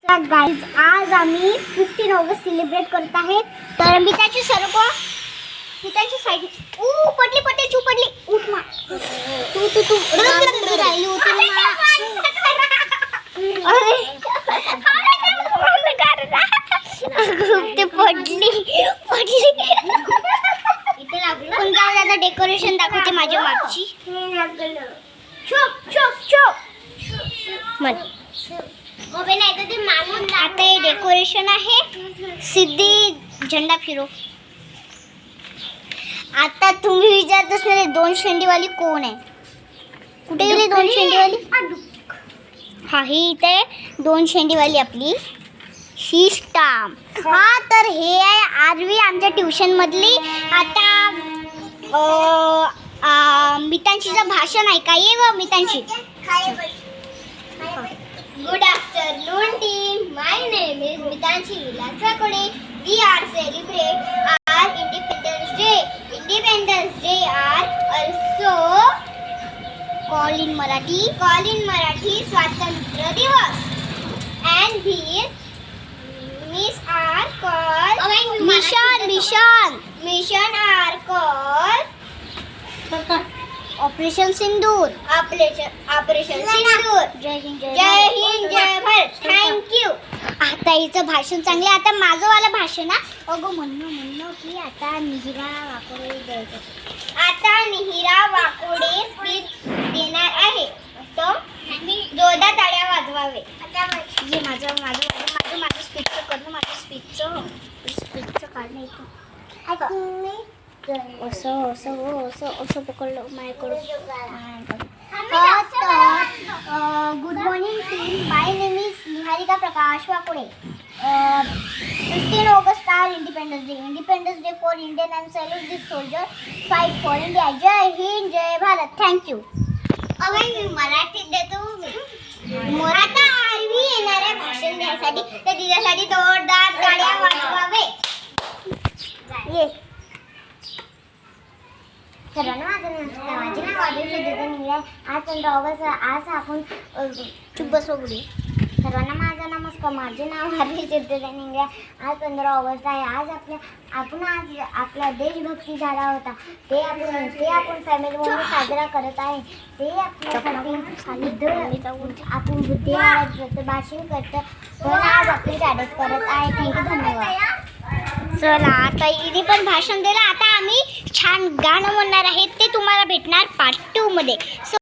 Guys आज आम्ही 15 August celebrate करत आहे. तर मी त्याची सर्व मी त्याची साईड पडली पडली चू पडली उठ मा तू राहिली होती ना. ते पडली इथे लागलं. पण जाऊ आता डेकोरेशन दाखवते माझ्या मागची. आता हे डेकोरेशन आहे. सिद्धी झेंडा फिरो. आता तुम्ही विचारत असणार 2 शेंडीवाली कोण आहे, कुठे गेली 2 शेंडीवाली? हा ही इथे 2 शेंडीवाली आपली ही स्टाम्प. हा तर हे आहे आरवी आमच्या ट्युशन मधली. आता मितांशीचं भाषण आहे काय व मितांशी. Good afternoon team. My name is Mitanshi Vilas Vakode. We are celebrate our Independence Day. Independence Day are also called in Marathi Swatantra Divas. And these are called mission are called operation Sindoor. जय हिंद जय Bharat. Thank you. आता हिचं भाषण चांगले. आता माझं वाला भाषण ना अगं म्हणणं की आता मिहिरा वाकोडे द्यायचं. आता मिहिरा वाकोडे स्पीच देणार आहे. तो जोरदार टाळ्या वाजवावे. जे माझं स्पीचचं करणं. माझं स्पीचचं काढणं असं पकडलं माझ्याकडून. Good morning team. My name is Niharika Prakash Wakode. 15 August are independence day for Indian and salute this soldier fight for India. जय हिंद जय भारत. थँक्यू. मी मराठीत देतो. आता आरवी येणार आहे भाषण द्यायसाठी, तर तिच्यासाठी जोरदार टाळ्या वाजवावे. ये सर्वांना माझे नाव आदित्य निंगळे. आज 15 ऑगस्ट. आज आपण चुप बसव बोलू. सर्वांना माझा नमस्कार. माझे नाव आदित्य निंगळे. आज 15 ऑगस्ट आहे. आज आज आपला देशभक्ती झाला होता. ते आपण फॅमिली म्हणून साजरा करत आहे. ते आपल्यासाठी आपण बुद्धिवाद भाषण करतं. पण आज आपली स्टॅटस करत आहे. थँक्यू धन्यवाद. चला आता हिने पण भाषण दिलं. आता आम्ही छान गाणं म्हणणार आहे. ते तुम्हाला भेटणार पार्ट 2 मध्ये. सो